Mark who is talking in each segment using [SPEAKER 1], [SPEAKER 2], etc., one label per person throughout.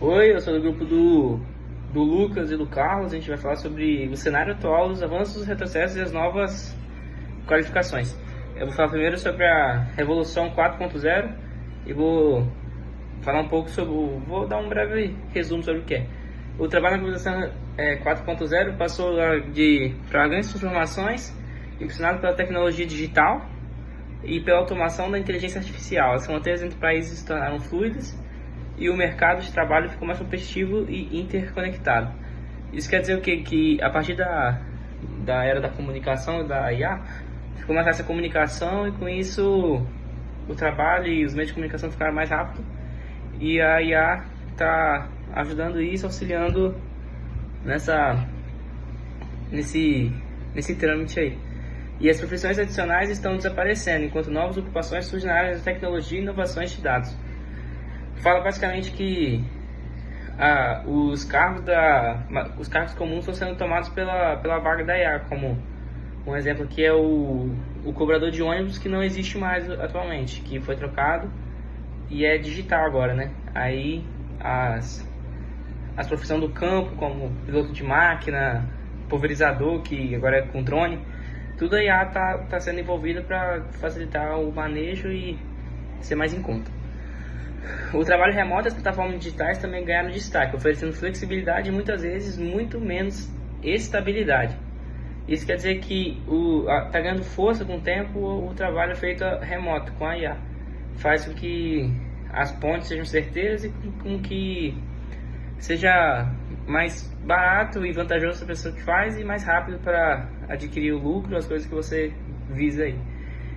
[SPEAKER 1] Oi, eu sou do grupo do Lucas e do Carlos. A gente vai falar sobre o cenário atual, os avanços, os retrocessos e as novas qualificações. Eu vou falar primeiro sobre a Revolução 4.0 e vou falar um pouco sobre. Vou dar um breve resumo sobre o que é. O trabalho na Revolução 4.0 passou para grandes transformações, impulsionado pela tecnologia digital e pela automação da inteligência artificial. As fronteiras entre países se tornaram fluidas e o mercado de trabalho ficou mais competitivo e interconectado. Isso quer dizer o quê? Que a partir da era da comunicação, da IA, ficou mais fácil a comunicação e com isso o trabalho e os meios de comunicação ficaram mais rápidos e a IA está ajudando isso, auxiliando nesse trâmite aí. E as profissões adicionais estão desaparecendo, enquanto novas ocupações surgem na área da tecnologia e inovações de dados. Fala basicamente que os cargos comuns estão sendo tomados pela vaga da IA, como um exemplo que é o cobrador de ônibus, que não existe mais atualmente, que foi trocado e é digital agora, né? Aí as profissões do campo, como piloto de máquina, pulverizador, que agora é com drone, tudo a IA está sendo envolvida para facilitar o manejo e ser mais em conta. O trabalho remoto e as plataformas digitais também ganharam destaque, oferecendo flexibilidade e muitas vezes muito menos estabilidade. Isso quer dizer que está ganhando força com o tempo o trabalho feito remoto com a IA. Faz com que as pontes sejam certeiras e com que seja mais barato e vantajoso para a pessoa que faz e mais rápido para adquirir o lucro, as coisas que você visa aí.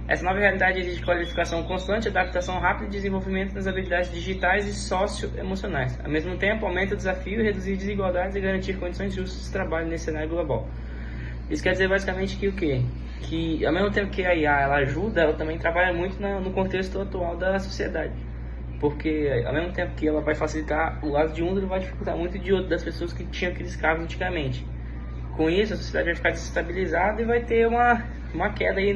[SPEAKER 1] Essa nova realidade exige qualificação constante, adaptação rápida e desenvolvimento das habilidades digitais e socioemocionais. Ao mesmo tempo, aumenta o desafio, reduzir desigualdades e garantir condições justas de trabalho nesse cenário global. Isso quer dizer basicamente que o quê? Que ao mesmo tempo que a IA ela ajuda, ela também trabalha muito no contexto atual da sociedade. Porque ao mesmo tempo que ela vai facilitar o lado de um, ela vai dificultar muito de outro das pessoas que tinham aqueles cargos antigamente. Com isso, a sociedade vai ficar desestabilizada e vai ter uma queda aí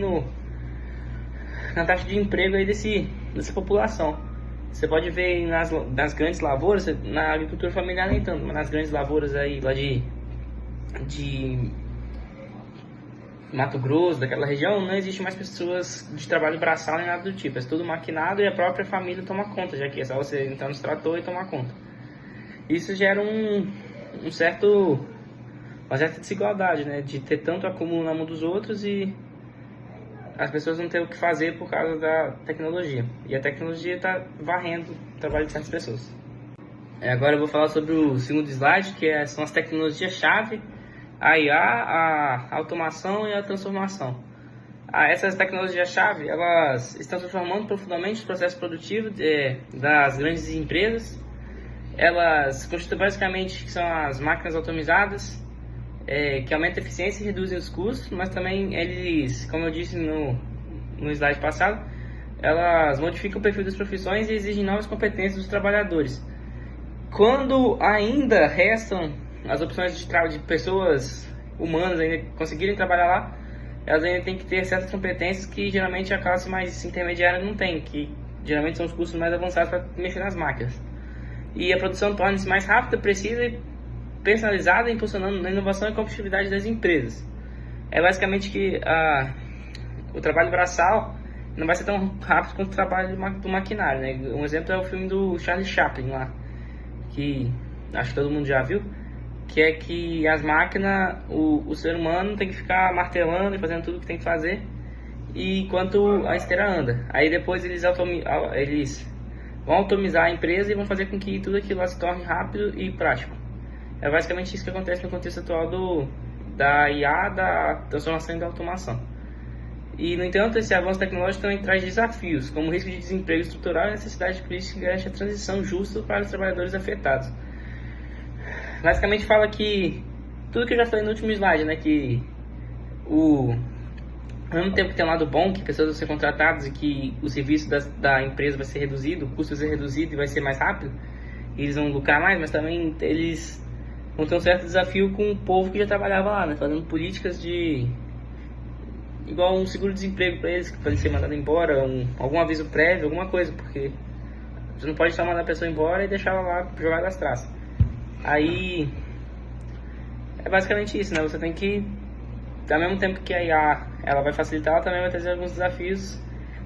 [SPEAKER 1] na taxa de emprego aí dessa população. Você pode ver nas grandes lavouras, na agricultura familiar nem tanto, mas nas grandes lavouras aí lá de Mato Grosso, daquela região, não existe mais pessoas de trabalho braçal nem nada do tipo. É tudo maquinado e a própria família toma conta, já que é só você entrar no trator e tomar conta. Isso gera uma certa desigualdade, né? De ter tanto acúmulo na mão dos outros e as pessoas não têm o que fazer por causa da tecnologia. E a tecnologia está varrendo o trabalho de certas pessoas. Agora eu vou falar sobre o segundo slide, que são as tecnologias-chave, a IA, a automação e a transformação. Essas tecnologias-chave, elas estão transformando profundamente os processos produtivos das grandes empresas. Elas constituem basicamente que são as máquinas automatizadas, que aumentam a eficiência e reduzem os custos, mas também eles, como eu disse no slide passado, elas modificam o perfil das profissões e exigem novas competências dos trabalhadores. Quando ainda restam as opções de pessoas humanas ainda conseguirem trabalhar lá, elas ainda têm que ter certas competências que geralmente a classe mais intermediária não tem, que geralmente são os cursos mais avançados para mexer nas máquinas. E a produção torna-se mais rápida, precisa e personalizada, impulsionando a inovação e a competitividade das empresas. É basicamente que o trabalho braçal não vai ser tão rápido quanto o trabalho do maquinário, né? Um exemplo é o filme do Charlie Chaplin lá, que acho que todo mundo já viu, que é que as máquinas, o ser humano tem que ficar martelando e fazendo tudo o que tem que fazer, enquanto a esteira anda. Aí depois eles vão automatizar a empresa e vão fazer com que tudo aquilo lá se torne rápido e prático. É basicamente isso que acontece no contexto atual da IA, da transformação e da automação. E, no entanto, esse avanço tecnológico também traz desafios, como o risco de desemprego estrutural e a necessidade de políticas que garantem a transição justa para os trabalhadores afetados. Basicamente fala que tudo que eu já falei no último slide, né, que ao mesmo tempo que tem um lado bom, que pessoas vão ser contratadas e que o serviço da empresa vai ser reduzido, o custo vai ser reduzido e vai ser mais rápido, e eles vão lucrar mais, mas também eles vão ter um certo desafio com o povo que já trabalhava lá, né, fazendo políticas igual um seguro-desemprego para eles, que podem ser mandados embora, algum aviso prévio, alguma coisa, porque Você não pode só mandar a pessoa embora e deixar ela lá jogada nas traças. Aí é basicamente isso, né? Você tem que, ao mesmo tempo que a IA ela vai facilitar, ela também vai trazer alguns desafios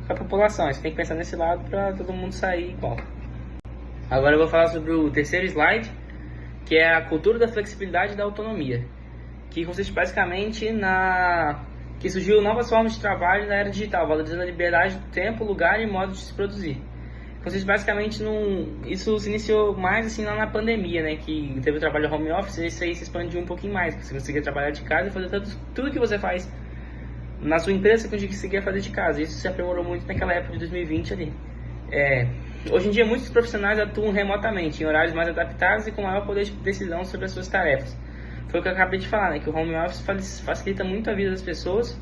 [SPEAKER 1] para a população. Você tem que pensar nesse lado para todo mundo sair igual. Agora eu vou falar sobre o terceiro slide, que é a cultura da flexibilidade e da autonomia, que consiste basicamente que surgiu novas formas de trabalho na era digital, valorizando a liberdade do tempo, lugar e modo de se produzir. Consiste basicamente isso se iniciou mais assim lá na pandemia, né, que teve o trabalho home office, e isso aí se expandiu um pouquinho mais, porque você conseguia trabalhar de casa e fazer tudo que você faz na sua empresa, você conseguia fazer de casa. Isso se aprimorou muito naquela época de 2020 ali. Hoje em dia, muitos profissionais atuam remotamente, em horários mais adaptados e com maior poder de decisão sobre as suas tarefas. Foi o que eu acabei de falar, né? Que o home office facilita muito a vida das pessoas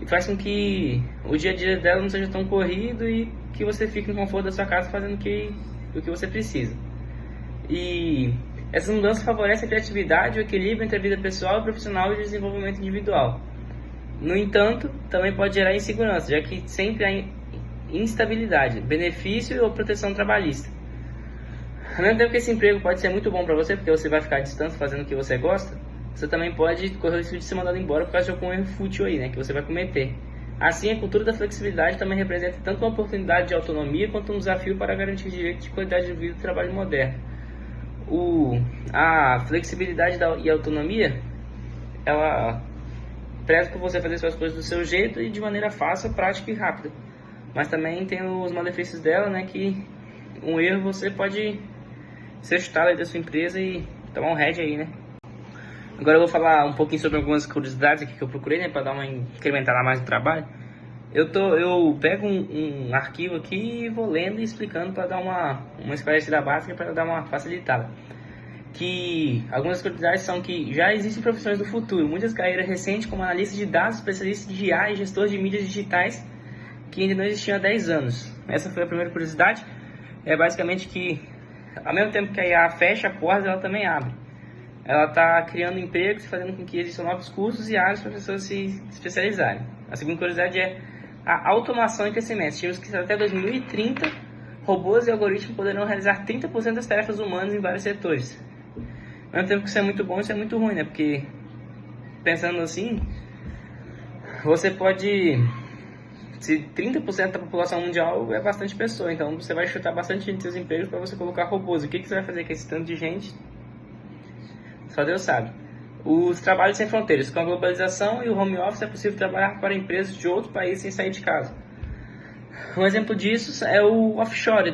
[SPEAKER 1] e faz com que o dia a dia dela não seja tão corrido e que você fique no conforto da sua casa fazendo o que você precisa. E essas mudanças favorecem a criatividade e o equilíbrio entre a vida pessoal e profissional e o desenvolvimento individual. No entanto, também pode gerar insegurança, já que sempre há instabilidade, benefício ou proteção trabalhista. Ao mesmo tempo que esse emprego pode ser muito bom para você, porque você vai ficar à distância fazendo o que você gosta, você também pode correr o risco de ser mandado embora por causa de algum erro fútil aí, né, que você vai cometer. Assim, a cultura da flexibilidade também representa tanto uma oportunidade de autonomia quanto um desafio para garantir direitos de qualidade de vida e trabalho moderno. A flexibilidade e a autonomia, ela preza por você fazer suas coisas do seu jeito e de maneira fácil, prática e rápida. Mas também tem os malefícios dela, né, que um erro você pode ser chutado aí da sua empresa e tomar um head aí, né. Agora eu vou falar um pouquinho sobre algumas curiosidades aqui que eu procurei, né, para dar uma incrementada mais no trabalho. Eu pego um arquivo aqui e vou lendo e explicando para dar uma esclarecida básica, para dar uma facilitada. Que algumas curiosidades são que já existem profissões do futuro, muitas carreiras recentes como analista de dados, especialista de IA e gestor de mídias digitais que ainda não existiam há 10 anos. Essa foi a primeira curiosidade. É basicamente que ao mesmo tempo que a IA fecha portas, ela também abre. Ela está criando empregos, fazendo com que existam novos cursos e áreas para as pessoas se especializarem. A segunda curiosidade é a automação e crescimento. Estimamos que até 2030, robôs e algoritmos poderão realizar 30% das tarefas humanas em vários setores. Ao mesmo tempo que isso é muito bom, isso é muito ruim, né? Porque, pensando assim, você pode... Se 30% da população mundial é bastante pessoa, então você vai chutar bastante gente dos seus empregos para você colocar robôs. O que você vai fazer com esse tanto de gente? Só Deus sabe. Os trabalhos sem fronteiras. Com a globalização e o home office é possível trabalhar para empresas de outro país sem sair de casa. Um exemplo disso é o offshore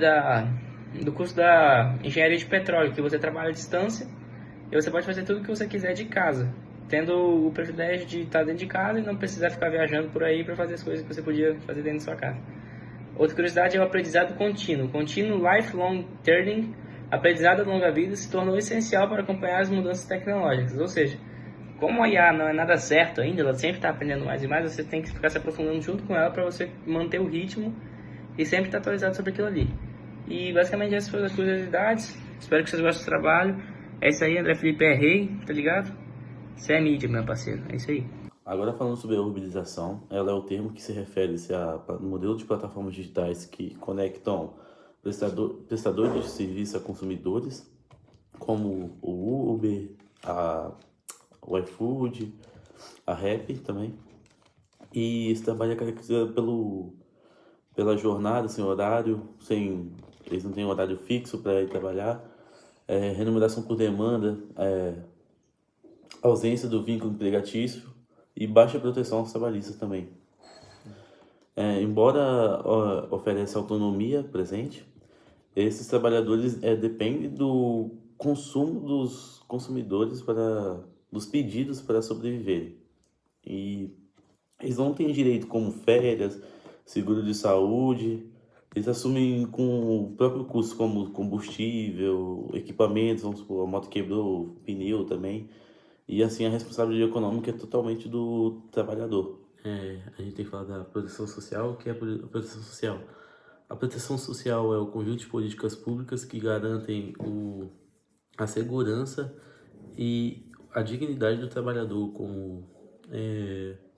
[SPEAKER 1] do curso da engenharia de petróleo, que você trabalha à distância e você pode fazer tudo o que você quiser de casa, tendo o privilégio de estar dentro de casa e não precisar ficar viajando por aí para fazer as coisas que você podia fazer dentro da sua casa. Outra curiosidade é o aprendizado contínuo. Contínuo lifelong learning, aprendizado a longa vida, se tornou essencial para acompanhar as mudanças tecnológicas. Ou seja, como a IA não é nada certo ainda, ela sempre está aprendendo mais e mais, você tem que ficar se aprofundando junto com ela para você manter o ritmo e sempre estar atualizado sobre aquilo ali. E basicamente essas foram as curiosidades. Espero que vocês gostem do trabalho. É isso aí, André Felipe é rei, tá ligado? Você é mídia, meu parceiro. É isso aí.
[SPEAKER 2] Agora falando sobre a urbanização, ela é o termo que se refere-se a modelo de plataformas digitais que conectam prestadores de serviço a consumidores, como o Uber, o iFood, a Rappi também. E esse trabalho é caracterizado pela jornada sem horário, eles não têm horário fixo para ir trabalhar, remuneração por demanda, ausência do vínculo empregatício e baixa proteção aos trabalhistas também. Embora ofereça autonomia presente, esses trabalhadores dependem do consumo dos consumidores dos pedidos para sobreviver. E eles não têm direito como férias, seguro de saúde, eles assumem com o próprio custo como combustível, equipamentos, vamos supor, a moto quebrou, pneu também. E assim a responsabilidade econômica é totalmente do trabalhador. A gente tem que falar da proteção social, que é a proteção social. A proteção social é o conjunto de políticas públicas que garantem a segurança e a dignidade do trabalhador, como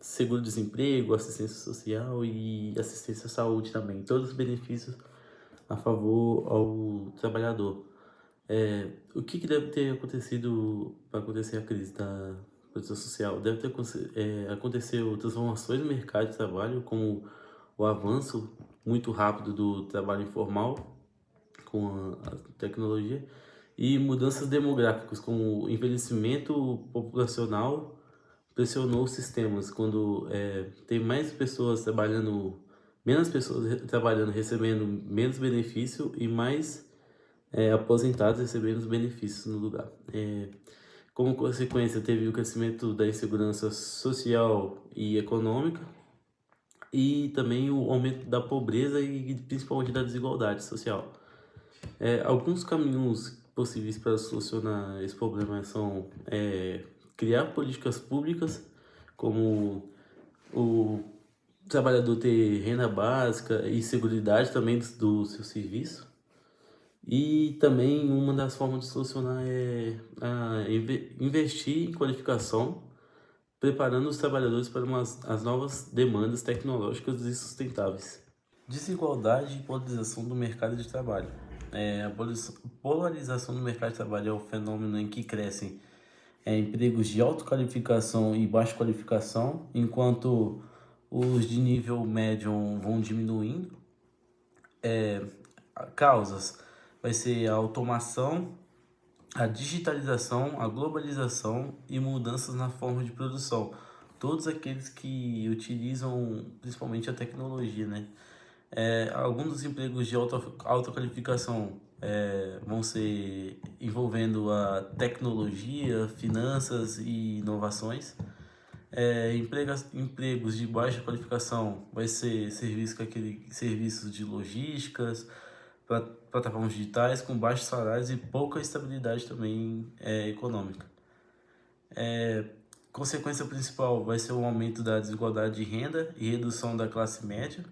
[SPEAKER 2] seguro-desemprego, assistência social e assistência à saúde também. Todos os benefícios a favor ao trabalhador. O que deve ter acontecido para acontecer a crise da proteção social? Deve ter aconteceu transformações no mercado de trabalho, como o avanço muito rápido do trabalho informal com a tecnologia e mudanças demográficas, como o envelhecimento populacional pressionou os sistemas, quando tem mais pessoas trabalhando, menos pessoas trabalhando, recebendo menos benefício e mais aposentados recebendo os benefícios no lugar. Como consequência, teve o crescimento da insegurança social e econômica e também o aumento da pobreza e principalmente da desigualdade social. Alguns caminhos possíveis para solucionar esse problema são criar políticas públicas, como o trabalhador ter renda básica e seguridade também do seu serviço. E também uma das formas de solucionar é investir em qualificação, preparando os trabalhadores para as novas demandas tecnológicas e sustentáveis. Desigualdade e polarização do mercado de trabalho. A polarização do mercado de trabalho é o fenômeno em que crescem empregos de alta qualificação e baixa qualificação, enquanto os de nível médio vão diminuindo. Causas vai ser a automação, a digitalização, a globalização e mudanças na forma de produção. Todos aqueles que utilizam principalmente a tecnologia, né? Alguns dos empregos de alta qualificação vão ser envolvendo a tecnologia, finanças e inovações. Empregos de baixa qualificação vai ser serviços de logísticas, plataformas digitais com baixos salários e pouca estabilidade também econômica. Consequência principal vai ser o aumento da desigualdade de renda e redução da classe média.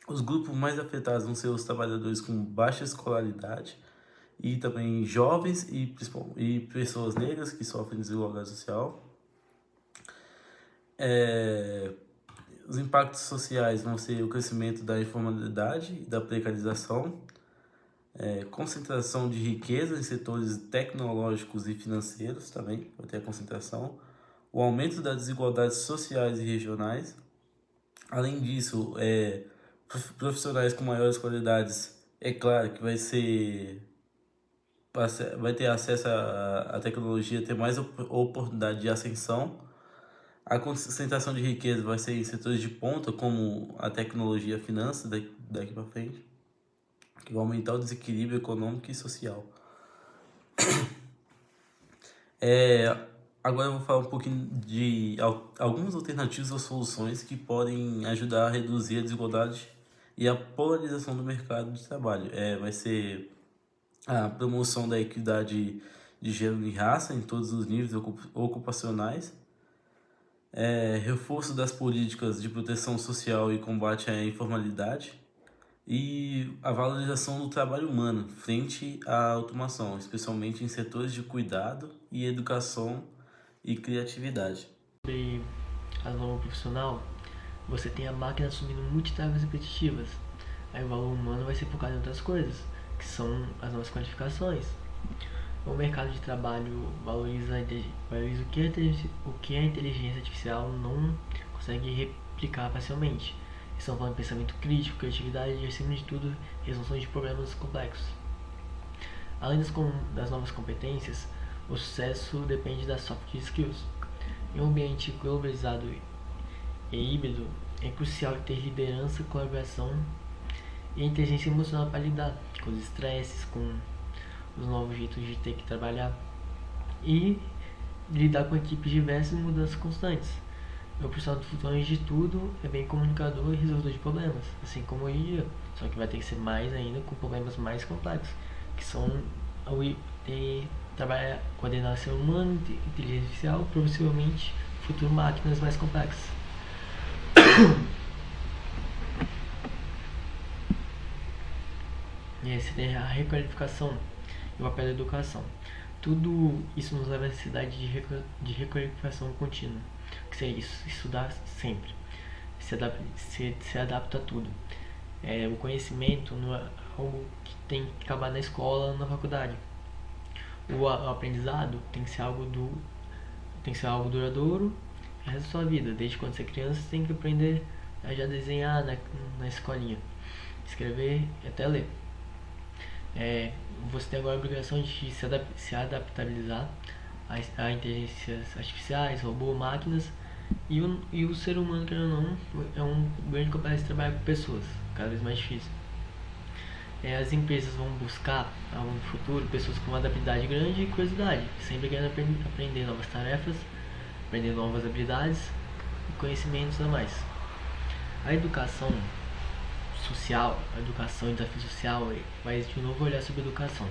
[SPEAKER 2] Os grupos mais afetados vão ser os trabalhadores com baixa escolaridade e também jovens e pessoas negras que sofrem desigualdade social. Os impactos sociais vão ser o crescimento da informalidade e da precarização, concentração de riqueza em setores tecnológicos e financeiros também, vai ter a concentração, o aumento das desigualdades sociais e regionais. Além disso, profissionais com maiores qualidades, é claro que vai ter acesso à tecnologia, ter mais oportunidade de ascensão. A concentração de riqueza vai ser em setores de ponta, como a tecnologia e a finança, daqui para frente, que vai aumentar o desequilíbrio econômico e social. Agora eu vou falar um pouquinho de algumas alternativas ou soluções que podem ajudar a reduzir a desigualdade e a polarização do mercado de trabalho. Vai ser a promoção da equidade de gênero e raça em todos os níveis ocupacionais, reforço das políticas de proteção social e combate à informalidade e a valorização do trabalho humano frente à automação, especialmente em setores de cuidado e educação e criatividade.
[SPEAKER 3] Sobre a nova profissional, você tem a máquina assumindo multitarefas repetitivas. Aí o valor humano vai ser focado em outras coisas, que são as novas qualificações. O mercado de trabalho valoriza o que a inteligência artificial não consegue replicar facilmente. Estão falando de pensamento crítico, criatividade e, acima de tudo, resolução de problemas complexos. Além das novas competências, o sucesso depende das soft skills. Em um ambiente globalizado e híbrido, é crucial ter liderança, colaboração e inteligência emocional para lidar com os estresses, com os novos jeitos de ter que trabalhar e lidar com equipes diversas e mudanças constantes. O profissional do futuro, antes de tudo, é bem comunicador e resolvedor de problemas, assim como hoje em dia, só que vai ter que ser mais ainda com problemas mais complexos, que são trabalhar coordenação humana, inteligência artificial, possivelmente futuro máquinas mais complexas. E aí você tem a requalificação e o papel da educação. Tudo isso nos leva à necessidade de requalificação contínua, que seria isso, estudar sempre, se adapta a tudo. O conhecimento, algo que tem que acabar na escola, na faculdade. O aprendizado tem que ser algo duradouro o resto da sua vida. Desde quando você é criança, você tem que aprender a já desenhar na escolinha, escrever e até ler. Você tem agora a obrigação de se adaptabilizar a inteligências artificiais, robôs, máquinas, e o ser humano, querendo ou não, é um grande complexo de trabalhar com pessoas, cada vez mais difícil. As empresas vão buscar no futuro pessoas com uma habilidade grande e curiosidade, sempre querendo aprender novas tarefas, aprender novas habilidades e conhecimentos a mais. A educação social, a educação e desafio social, vai de novo olhar sobre educação.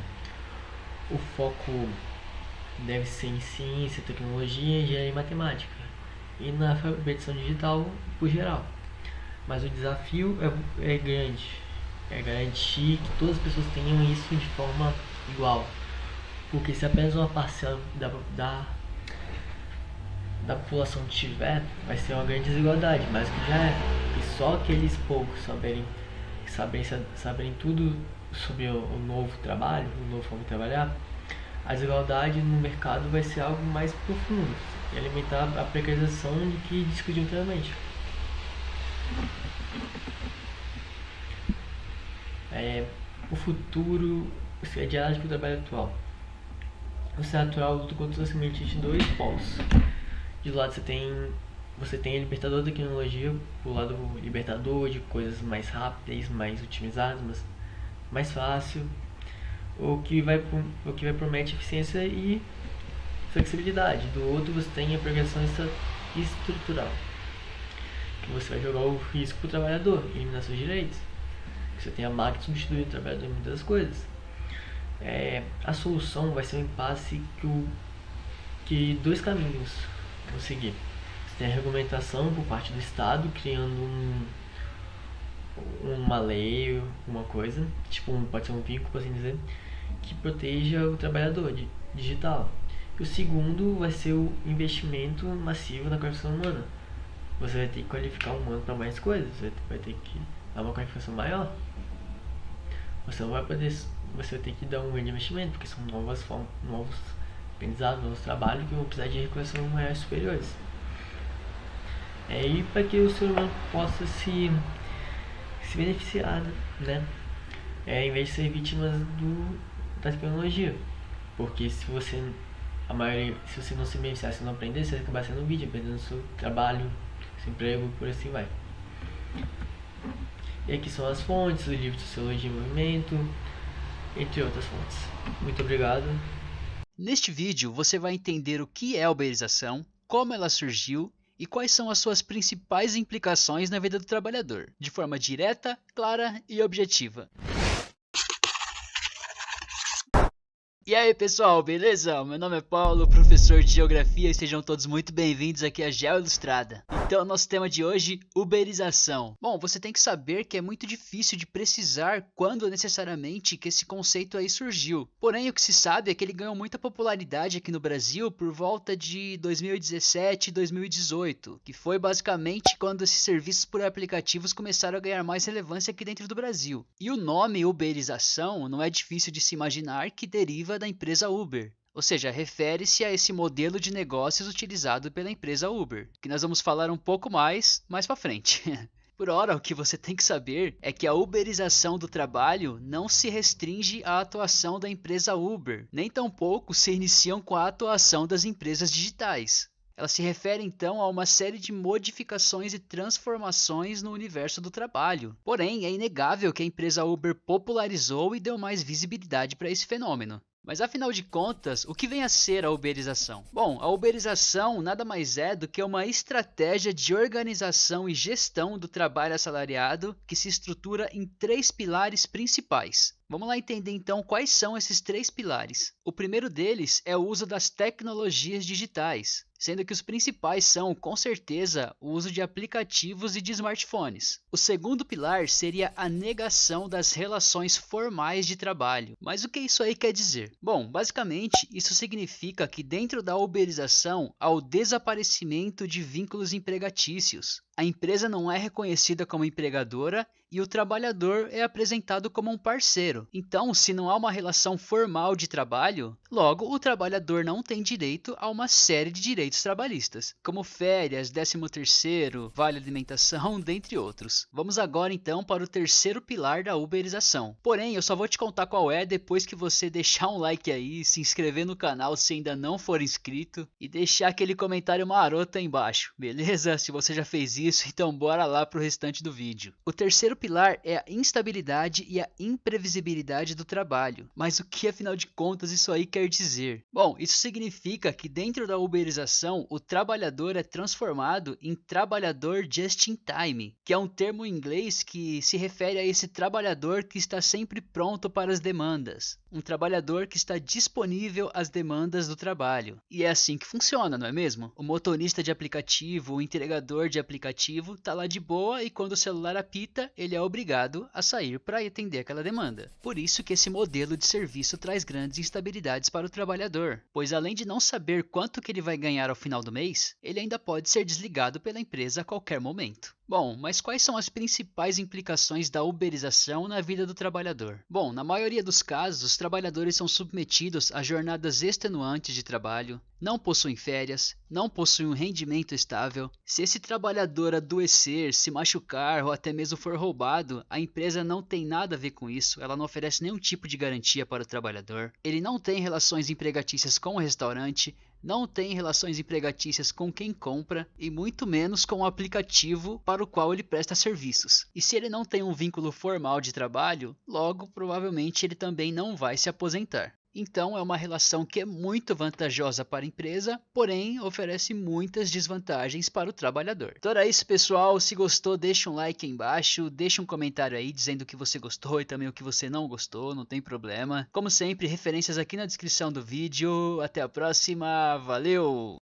[SPEAKER 3] O foco deve ser em ciência, tecnologia, engenharia e matemática, e na alfabetização digital por geral. Mas o desafio é grande, é garantir que todas as pessoas tenham isso de forma igual, porque se apenas uma parcela da população tiver, vai ser uma grande desigualdade, mas que já é, e só aqueles poucos saberem tudo sobre o novo trabalho, o novo forma de trabalhar, a desigualdade no mercado vai ser algo mais profundo e alimentar a precarização de que discutiu anteriormente. O futuro é diálogo com o trabalho atual. O cenário atual luta contra os limites de dois polos. De um lado você tem o libertador da tecnologia, o lado libertador de coisas mais rápidas, mais otimizadas, mas mais fácil, o que vai promete eficiência e flexibilidade. Do outro você tem a progressão estrutural, que você vai jogar o risco para o trabalhador, eliminar seus direitos. Você tem a máquina substituindo o trabalhador em muitas coisas. A solução vai ser um impasse que dois caminhos vão seguir. Você tem a regulamentação por parte do Estado, criando uma lei, uma coisa, pode ser um vínculo, por assim dizer, que proteja o trabalhador digital. E o segundo vai ser o investimento massivo na qualificação humana. Você vai ter que qualificar o humano para mais coisas, você vai ter que dar uma qualificação maior. Você vai ter que dar um grande investimento, porque são novas formas, novos aprendizados, novos trabalhos que vão precisar de reconhecimento maiores superiores. E para que o ser humano possa se beneficiar, né? Em vez de ser vítimas da tecnologia. Porque se você não se beneficiar, se não aprender, você vai acabar sendo vítima, perdendo seu trabalho, seu emprego, por assim vai. E aqui são as fontes, o livro Sociologia em Movimento, entre outras fontes. Muito obrigado.
[SPEAKER 4] Neste vídeo você vai entender o que é a uberização, como ela surgiu e quais são as suas principais implicações na vida do trabalhador, de forma direta, clara e objetiva. E aí pessoal, beleza? Meu nome é Paulo, professor de Geografia, e sejam todos muito bem-vindos aqui à Geo Ilustrada. Então, nosso tema de hoje, uberização. Bom, você tem que saber que é muito difícil de precisar quando necessariamente que esse conceito aí surgiu. Porém, o que se sabe é que ele ganhou muita popularidade aqui no Brasil por volta de 2017 e 2018, que foi basicamente quando esses serviços por aplicativos começaram a ganhar mais relevância aqui dentro do Brasil. E o nome uberização não é difícil de se imaginar que deriva da empresa Uber. Ou seja, refere-se a esse modelo de negócios utilizado pela empresa Uber, que nós vamos falar um pouco mais para frente. Por ora, o que você tem que saber é que a uberização do trabalho não se restringe à atuação da empresa Uber, nem tampouco se iniciam com a atuação das empresas digitais. Ela se refere então a uma série de modificações e transformações no universo do trabalho. Porém, é inegável que a empresa Uber popularizou e deu mais visibilidade para esse fenômeno. Mas afinal de contas, o que vem a ser a uberização? Bom, a uberização nada mais é do que uma estratégia de organização e gestão do trabalho assalariado que se estrutura em 3 pilares principais. Vamos lá entender então quais são esses 3 pilares. O primeiro deles é o uso das tecnologias digitais, sendo que os principais são, com certeza, o uso de aplicativos e de smartphones. O segundo pilar seria a negação das relações formais de trabalho. Mas o que isso aí quer dizer? Bom, basicamente, isso significa que dentro da uberização há o desaparecimento de vínculos empregatícios. A empresa não é reconhecida como empregadora e o trabalhador é apresentado como um parceiro. Então, se não há uma relação formal de trabalho, logo o trabalhador não tem direito a uma série de direitos trabalhistas, como férias, 13º, vale alimentação, dentre outros. Vamos agora então para o terceiro pilar da uberização. Porém, eu só vou te contar qual é depois que você deixar um like aí, se inscrever no canal se ainda não for inscrito e deixar aquele comentário maroto aí embaixo, beleza? Se você já fez isso, então bora lá pro restante do vídeo. O terceiro pilar é a instabilidade e a imprevisibilidade do trabalho. Mas o que afinal de contas isso aí quer dizer? Bom, isso significa que dentro da uberização o trabalhador é transformado em trabalhador just in time, que é um termo em inglês que se refere a esse trabalhador que está sempre pronto para as demandas. Um trabalhador que está disponível às demandas do trabalho. E é assim que funciona, não é mesmo? O motorista de aplicativo, o entregador de aplicativo, tá lá de boa e quando o celular apita, ele é obrigado a sair para atender aquela demanda. Por isso que esse modelo de serviço traz grandes instabilidades para o trabalhador, pois além de não saber quanto que ele vai ganhar ao final do mês, ele ainda pode ser desligado pela empresa a qualquer momento. Bom, mas quais são as principais implicações da uberização na vida do trabalhador? Bom, na maioria dos casos, os trabalhadores são submetidos a jornadas extenuantes de trabalho, não possuem férias, não possuem um rendimento estável. Se esse trabalhador adoecer, se machucar ou até mesmo for roubado, a empresa não tem nada a ver com isso, ela não oferece nenhum tipo de garantia para o trabalhador. Ele não tem relações empregatícias com o restaurante, não tem relações empregatícias com quem compra e muito menos com o aplicativo para o qual ele presta serviços. E se ele não tem um vínculo formal de trabalho, logo provavelmente ele também não vai se aposentar. Então é uma relação que é muito vantajosa para a empresa, porém oferece muitas desvantagens para o trabalhador. Então era isso, pessoal. Se gostou, deixa um like aí embaixo, deixa um comentário aí dizendo o que você gostou e também o que você não gostou, não tem problema. Como sempre, referências aqui na descrição do vídeo. Até a próxima, valeu!